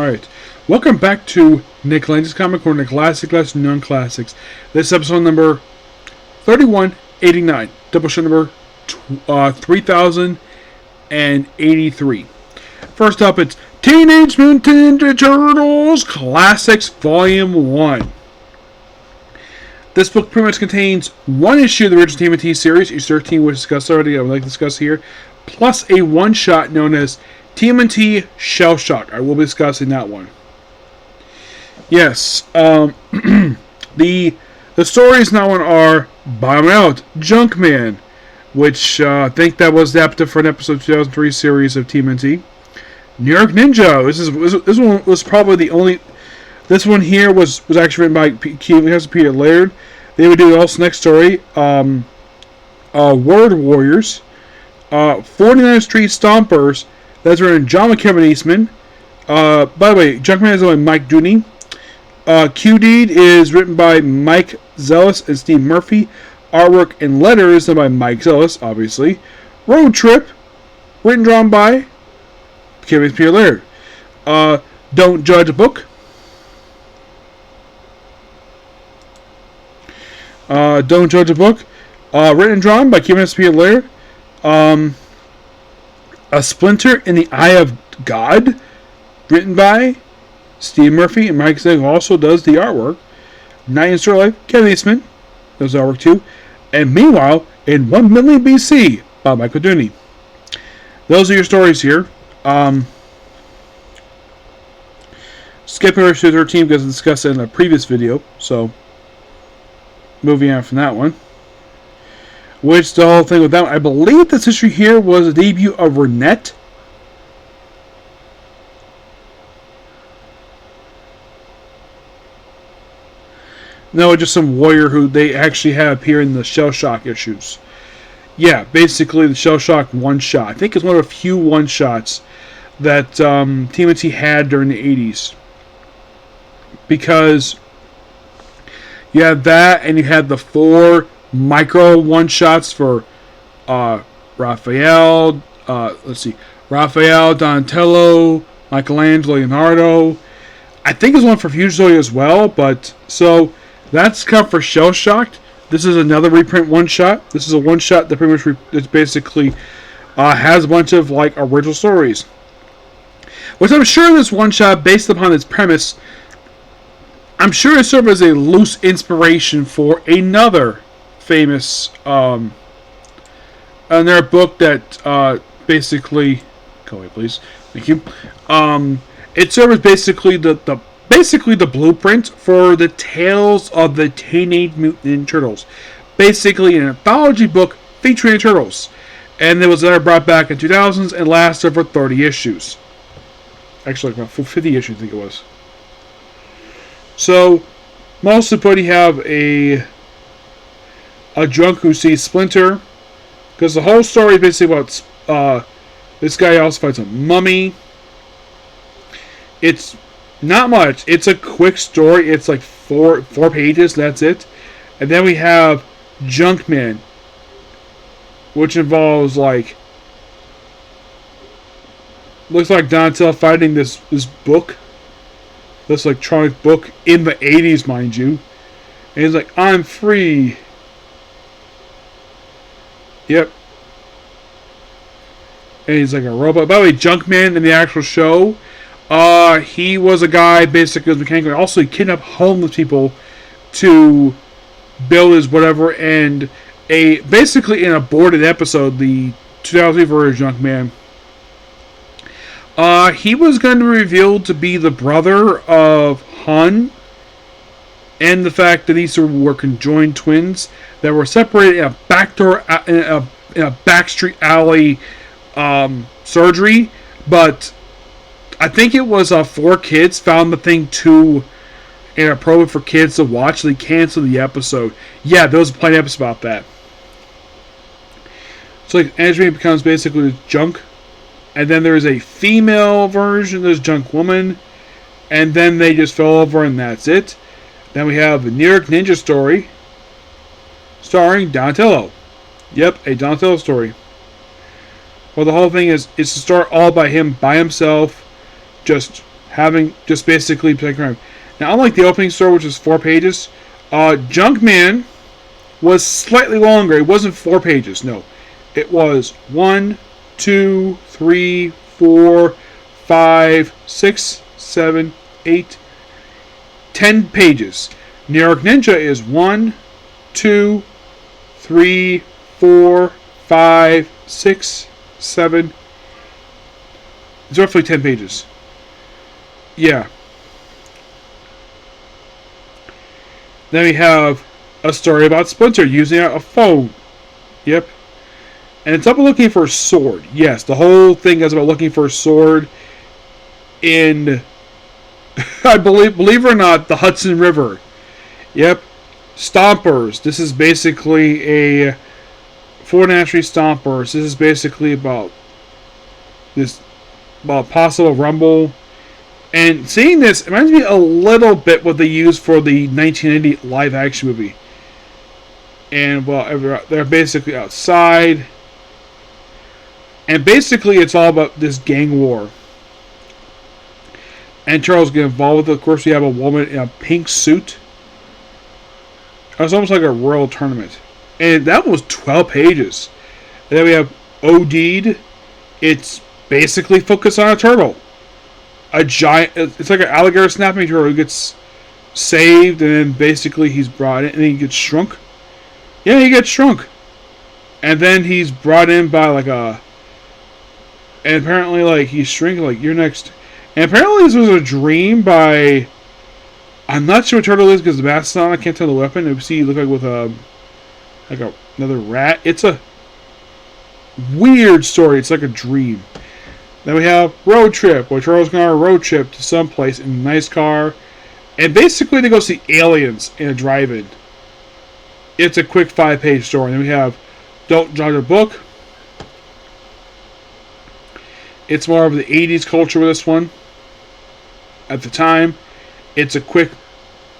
Alright, welcome back to Nick Lenz's Comic Corner, Classic Class Non-Classics. This is episode number 3189, Doubleshot number 3083. First up, it's Teenage Mutant Ninja Turtles Classics Volume 1. This book pretty much contains one issue of the original TMNT series, issue 13, which is discussed already, I would like to discuss here, plus a one-shot known as TMNT Shell Shock. I will be discussing that one. Yes, the stories now are Bottom Out, Junkman, which I think that was adapted for an episode 2003 series of TMNT. New York Ninja. This one was probably the only. This one here was actually written by Peter Laird. They would do also next story. Word Warriors, 49th Street Stompers. That's written John McKevin Eastman. By the way, Junkman is by Mike Dooney. Q-Deed is written by Mike Zellis and Steve Murphy. Artwork and letters done by Mike Zellis, obviously. Road Trip, written and drawn by Peter Laird. Don't Judge a Book. Don't Judge a Book. Written and drawn by Peter Laird. A Splinter in the Eye of God, written by Steve Murphy and Mike Zellis, who also does the artwork. Night in Story Life, Kevin Eastman does the artwork too. And meanwhile, in 1 million BC by Michael Dooney. Those are your stories here. Skipping over to 13 because I discussed it in a previous video. So, moving on from that one. Which the whole thing with that one, I believe this issue here was a debut of Renette. No, just some warrior who they actually have here in the Shell Shock issues. Yeah, basically the Shell Shock one-shot. I think it's one of a few one-shots that TMNT had during the 80s. Because you had that, and you had the 4 micro one-shots for Raphael, Donatello, Michelangelo, Leonardo. I think there's one for Fusoy as well, but so that's come for Shell Shocked. This is another reprint one-shot. This is a one-shot that pretty much it's basically has a bunch of like original stories. Which I'm sure this one-shot, based upon its premise, I'm sure it served as a loose inspiration for another famous another book that basically go away please, thank you. It served as basically the blueprint for the Tales of the Teenage Mutant Ninja Turtles, basically an anthology book featuring the Turtles, and it was brought back in 2000s and lasted for 30 issues, actually like about 50 issues I think it was. So mostly put you have a drunk who sees Splinter, because the whole story is basically about this guy also finds a mummy. It's not much. It's a quick story. It's like four pages. That's it. And then we have Junkman, which involves like looks like Donatello fighting this book, this electronic book in the 80s, mind you. And he's like, I'm free. Yep. And he's like a robot. By the way, Junkman in the actual show, he was a guy basically as mechanical. Also, he kidnapped homeless people to build his whatever. And basically in an aborted episode, the 2003 version of Junkman, he was going to be revealed to be the brother of Hun, and the fact that these were conjoined twins that were separated in a backdoor in a backstreet alley surgery. But I think it was 4 kids found the thing too inappropriate for kids to watch. So they canceled the episode. Yeah, there was plenty of episodes about that. So like Andrew becomes basically Junk, and then there's a female version. There's Junk Woman, and then they just fell over, and that's it. Then we have the New York Ninja story, starring Donatello. Yep, a Donatello story. Well, the whole thing is to start all by him by himself, just having just basically crime. Now, unlike the opening story, which was 4 pages, Junkman was slightly longer. It wasn't 4 pages. No, it was 1, 2, 3, 4, 5, 6, 7, 8, 10 pages. New York Ninja is 1, 2, 3, 4, 5, 6, 7. It's roughly 10 pages. Yeah. Then we have a story about Splinter using a phone. Yep. And it's about looking for a sword. Yes, the whole thing is about looking for a sword in, I believe it or not, the Hudson River. Yep. Stompers. This is basically a Fort Street Stompers. This is basically about possible rumble. And seeing this, it reminds me a little bit what they used for the 1980 live-action movie. And, well, they're basically outside. And basically, it's all about this gang war. And Charles gets involved with it. Of course, we have a woman in a pink suit. It's almost like a royal tournament. And that was 12 pages. And then we have OD'd. It's basically focused on a turtle. A giant, it's like an alligator snapping turtle who gets saved, and then basically he's brought in, and he gets shrunk. Yeah, he gets shrunk. And then he's brought in by and apparently he's shrinking, you're next. And apparently this was a dream by, I'm not sure what turtle it is because the mask's on, I can't tell the weapon. You see, look like with another rat. It's a weird story. It's like a dream. Then we have Road Trip, where Charles going on a road trip to someplace in a nice car. And basically they go see aliens in a drive-in. It's a quick 5-page story. Then we have Don't Judge a Book. It's more of the 80s culture with this one. At the time, it's a quick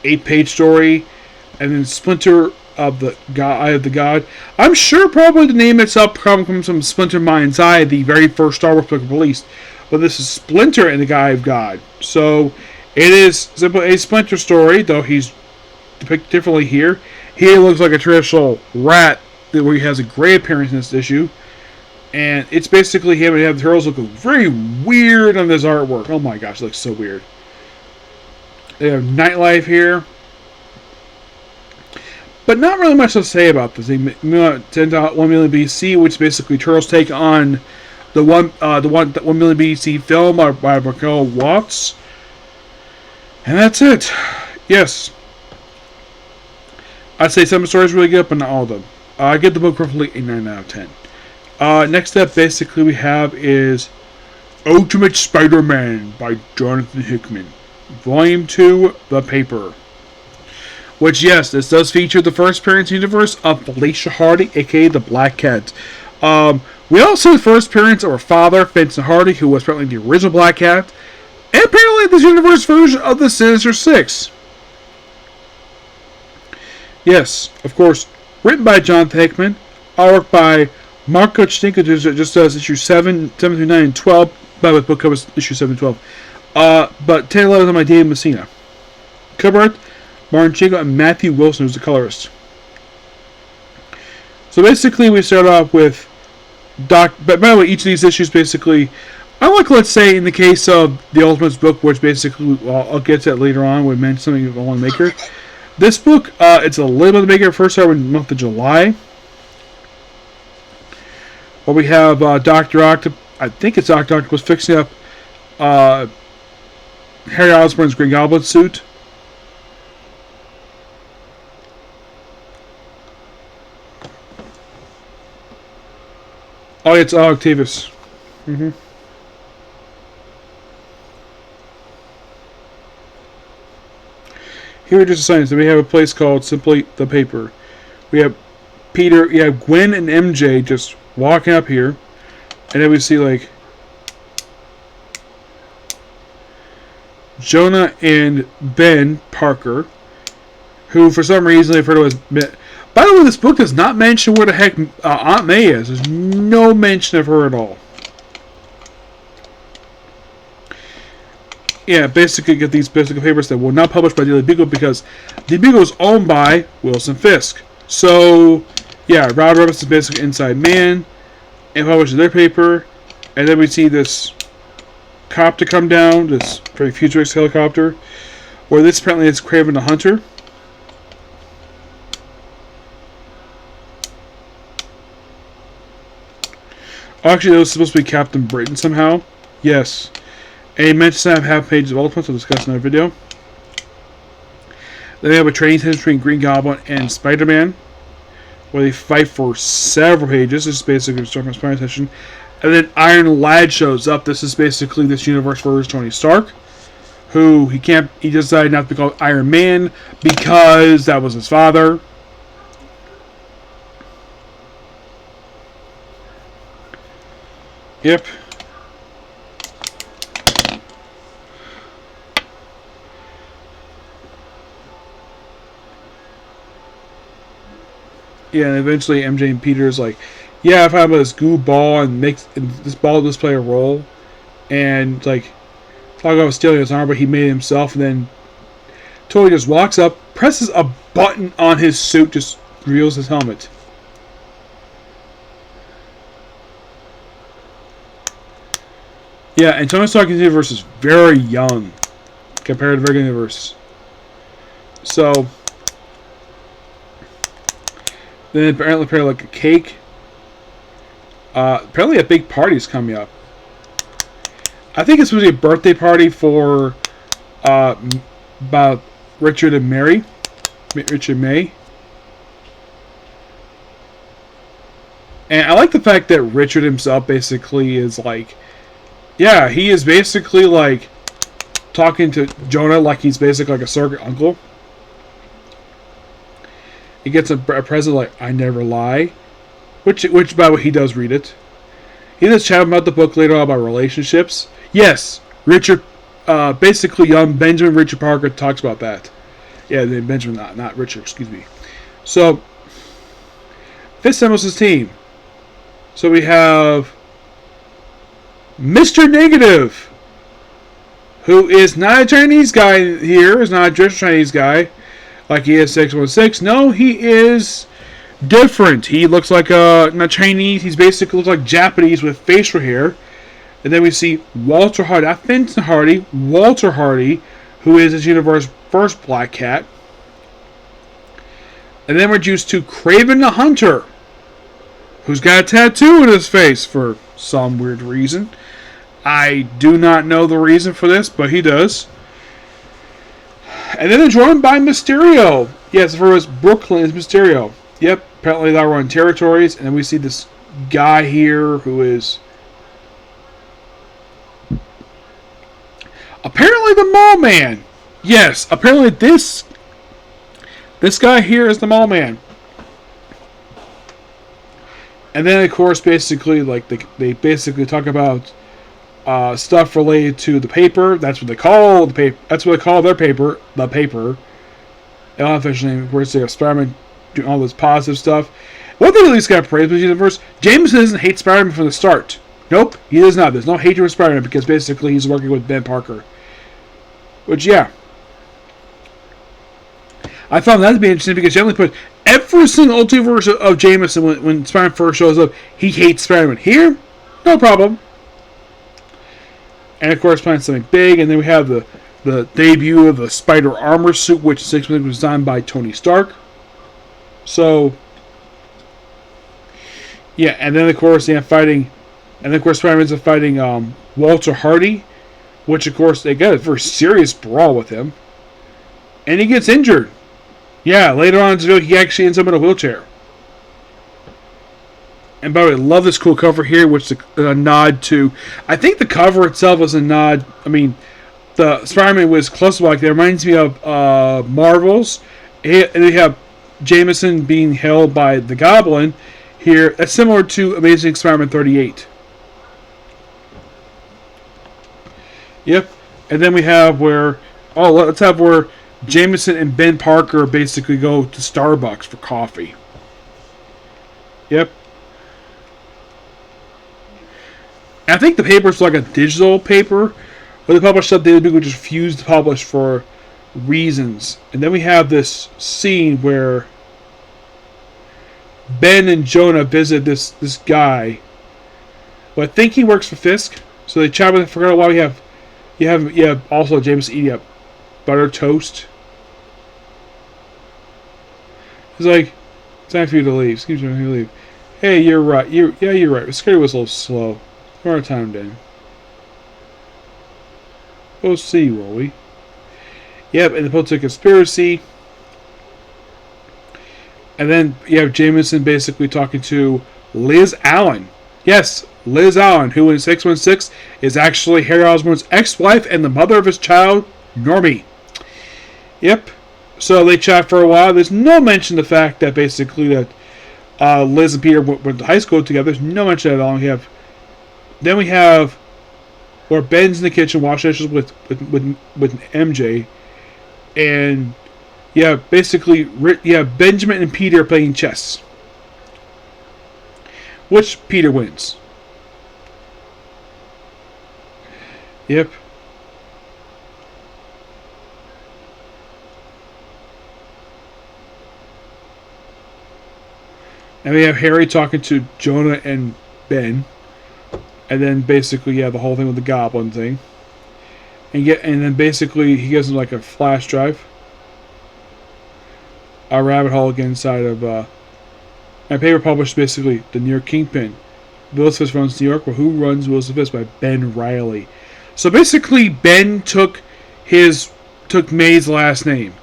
8-page story. And then Splinter of the God, Eye of the God. I'm sure probably the name itself comes from Splinter Mind's Eye, the very first Star Wars book released. But this is Splinter and the Eye of God. So it is simply a Splinter story, though he's depicted differently here. He looks like a traditional rat, where he has a gray appearance in this issue. And it's basically him and have the turtles look very weird on this artwork. Oh my gosh, it looks so weird. They have Nightlife here. But not really much to say about this. They 1 million BC, which is basically Turtles take on the 1 million BC film by Michael Watts. And that's it. Yes. I'd say some of the stories are really good, but not all of them. I give the book roughly a 9 out of 10. Next up, basically, we have is Ultimate Spider-Man by Jonathan Hickman. Volume 2, The Paper. Which, yes, this does feature the first appearance universe of Felicia Hardy, aka the Black Cat. We also see the first appearance of her father, Vincent Hardy, who was apparently the original Black Cat, and apparently this universe version of the Sinister Six. Yes, of course, written by Jonathan Hickman, artwork by Marco Chinka, just does issue 7 through 9, and 12, by the book covers issue 7 and 12. But 10 and 11 by Dave Messina. Cover art, Martin Chico and Matthew Wilson, who's the colorist. So basically, we start off with but by the way, each of these issues basically, unlike, let's say, in the case of the Ultimates book, which basically, well, I'll get to that later on, we mentioned something of one maker. This book, it's a little bit maker. First started in the month of July. Well, we have Dr. Octopus, I think it's Dr. Octopus, fixing up Harry Osborn's Green Goblin suit. Oh, it's Octavius. Here are just signs that we have a place called simply The Paper. We have Peter, you have Gwen and MJ just walking up here, and then we see Jonah and Ben Parker, who for some reason they've heard of as. By the way, this book does not mention where the heck Aunt May is. There's no mention of her at all. Yeah, basically get these physical papers that were not published by Daily Beagle because the Beagle is owned by Wilson Fisk. So, yeah, Rod Roberts is basically Inside Man and publishes their paper. And then we see this copter come down, this very futuristic helicopter, where this apparently is Kraven the Hunter. Actually, it was supposed to be Captain Britain somehow. Yes. And he mentions to have half pages of Ultimates. We'll discuss in another video. Then we have a training session between Green Goblin and Spider-Man, where they fight for several pages. This is basically a start from Spider-Man session. And then Iron Lad shows up. This is basically this universe version Tony Stark, who he decided not to be called Iron Man because that was his father. Yep. Yeah, and eventually MJ and Peter's like, yeah, if I have this goo ball and this ball does play a role, and like, talk about stealing his armor, but he made it himself, and then totally just walks up, presses a button on his suit, just reveals his helmet. Yeah, and Tony Stark's universe is very young compared to the regular universe. So, then apparently like a cake. Apparently a big party is coming up. I think it's supposed to be a birthday party for about Richard and Mary. Richard May. And I like the fact that Richard himself basically is like, yeah, he is basically like talking to Jonah like he's basically like a surrogate uncle. He gets a present like, I never lie. Which by the way, he does read it. He does chat about the book later on about relationships. Yes, Richard, basically young Benjamin Richard Parker talks about that. Yeah, Benjamin, not Richard, excuse me. So, Fisk assembles his team. So we have Mr. Negative, who is not a Chinese guy here, is not just a Chinese guy, like he is 616. No, he is different. He looks like not Chinese. He's basically looks like Japanese with facial hair. And then we see Walter Hardy, not Vincent Hardy, Walter Hardy, who is this universe's first Black Cat. And then we're introduced to Kraven the Hunter, who's got a tattoo in his face for some weird reason. I do not know the reason for this, but he does. And then they're joined by Mysterio. Yes, for his Brooklyn is Mysterio. Yep, apparently they're on territories. And then we see this guy here who is apparently the Mole Man. Yes, apparently this guy here is the Mole Man. And then, of course, basically, like they basically talk about stuff related to the paper. That's what they call the paper. That's what they call their paper, the paper. The unofficial name, of course, they have Spider-Man doing all this positive stuff. One thing at least got praised with the universe: Jameson doesn't hate Spider-Man from the start. Nope, he does not. There's no hatred for Spider-Man because basically he's working with Ben Parker. Which, yeah, I found that to be interesting because generally put every single multiverse of Jameson when Spider-Man first shows up, he hates Spider-Man. Here, no problem. And of course, playing something big, and then we have the debut of the Spider armor suit, which was designed by Tony Stark. So, yeah, and then of course they have fighting, and then of course Spider-Man's fighting Walter Hardy, which of course they got a very serious brawl with him, and he gets injured. Yeah, later on in the video, he actually ends up in a wheelchair. And by the way, I love this cool cover here, which is a nod to... I think the cover itself is a nod... I mean, the Spider-Man was close like that. It reminds me of Marvel's. And they have Jameson being held by the Goblin here. That's similar to Amazing Spider-Man 38. Yep. And then we have where... Oh, let's have where Jameson and Ben Parker basically go to Starbucks for coffee. Yep. I think the paper's like a digital paper, When they published stuff, they would just refuse to publish for reasons. And then we have this scene where Ben and Jonah visit this guy. Well, I think he works for Fisk. So they chat with him. Forgot why you have also James eating up butter toast. He's like, it's time for you to leave. Excuse me, to leave. Hey, you're right. You're right. The security was a little slow. More time, Dan. We'll see, will we? Yep, and the political conspiracy. And then you have Jameson basically talking to Liz Allen. Yes, Liz Allen, who in 616 is actually Harry Osborn's ex-wife and the mother of his child, Normie. Yep. So they chat for a while. There's no mention of the fact that basically that Liz and Peter went to high school together. There's no mention at all. Then we have where Ben's in the kitchen washing dishes with MJ, and basically Benjamin and Peter are playing chess, which Peter wins. Yep. And we have Harry talking to Jonah and Ben. And then basically, the whole thing with the goblin thing. And then basically he gives him like a flash drive. A rabbit hole again inside of and paper published basically the New York Kingpin. Willis Fisk runs New York, well, who runs Willis Fisk? By Ben Riley. So basically Ben took May's last name.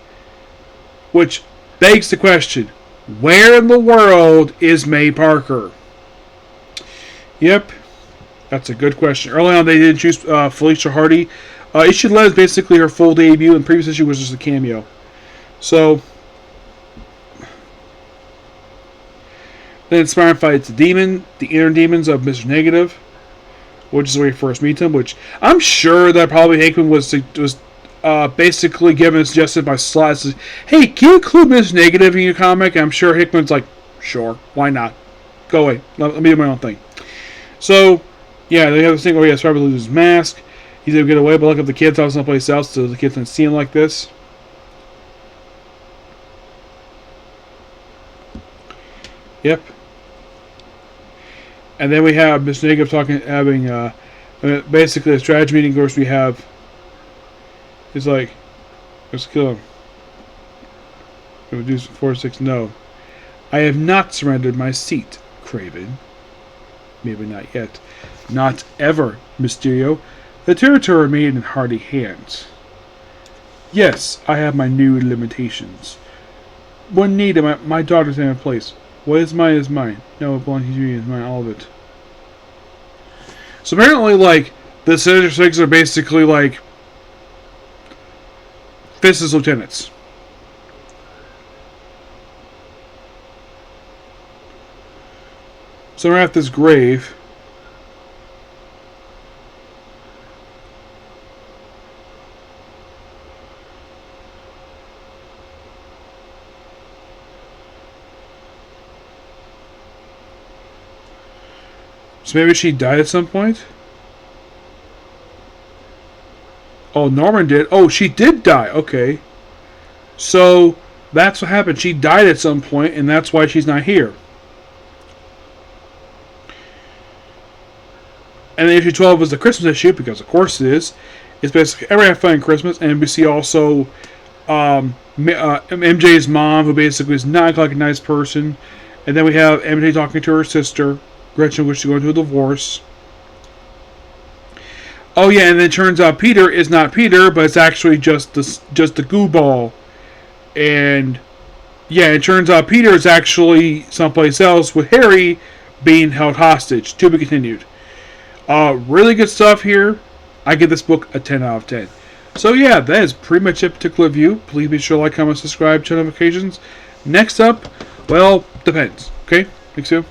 Which begs the question, where in the world is May Parker? Yep. That's a good question. Early on, they didn't choose Felicia Hardy. Issue 11 is basically her full debut, and the previous issue was just a cameo. So, then Spider-Man fights the inner demons of Mr. Negative, which is where we first meet him. Which I'm sure that probably Hickman was basically given suggested by Slott. Says, hey, can you include Mr. Negative in your comic? And I'm sure Hickman's like, sure, why not? Go away. Let me do my own thing. So. Yeah, they have this thing where he has to lose his mask. He's able to get away, but look up the kids out someplace else so the kids don't see him like this. Yep. And then we have Mr. Negative having basically a strategy meeting. Of course, we have. He's like, let's kill him. Reduce 4-6. No, I have not surrendered my seat, Craven. Maybe not yet. Not ever, Mysterio. The territory remained in Hardy hands. Yes, I have my new limitations. When needed, my daughter's in a place. What is mine is mine. No, it belongs to you is mine, all of it. So apparently, like, the Sinister Six are basically, like, Fisk's lieutenants. So we're at this grave. So maybe she died at some point? Oh, Norman did. Oh, she did die. Okay. So that's what happened. She died at some point, and that's why she's not here. And then issue 12 is the Christmas issue, because of course it is. It's basically everyone have fun at Christmas, and we see also MJ's mom, who basically is not like a nice person. And then we have MJ talking to her sister, Gretchen, which is going to a divorce. Oh yeah, and then it turns out Peter is not Peter, but it's actually just the goo ball. And yeah, it turns out Peter is actually someplace else, with Harry being held hostage. To be continued. Really good stuff here. I give this book a 10 out of 10. So yeah, that is pretty much it particular review. Please be sure to like, comment, subscribe, turn notifications. Next up, well, depends. Okay, thanks you.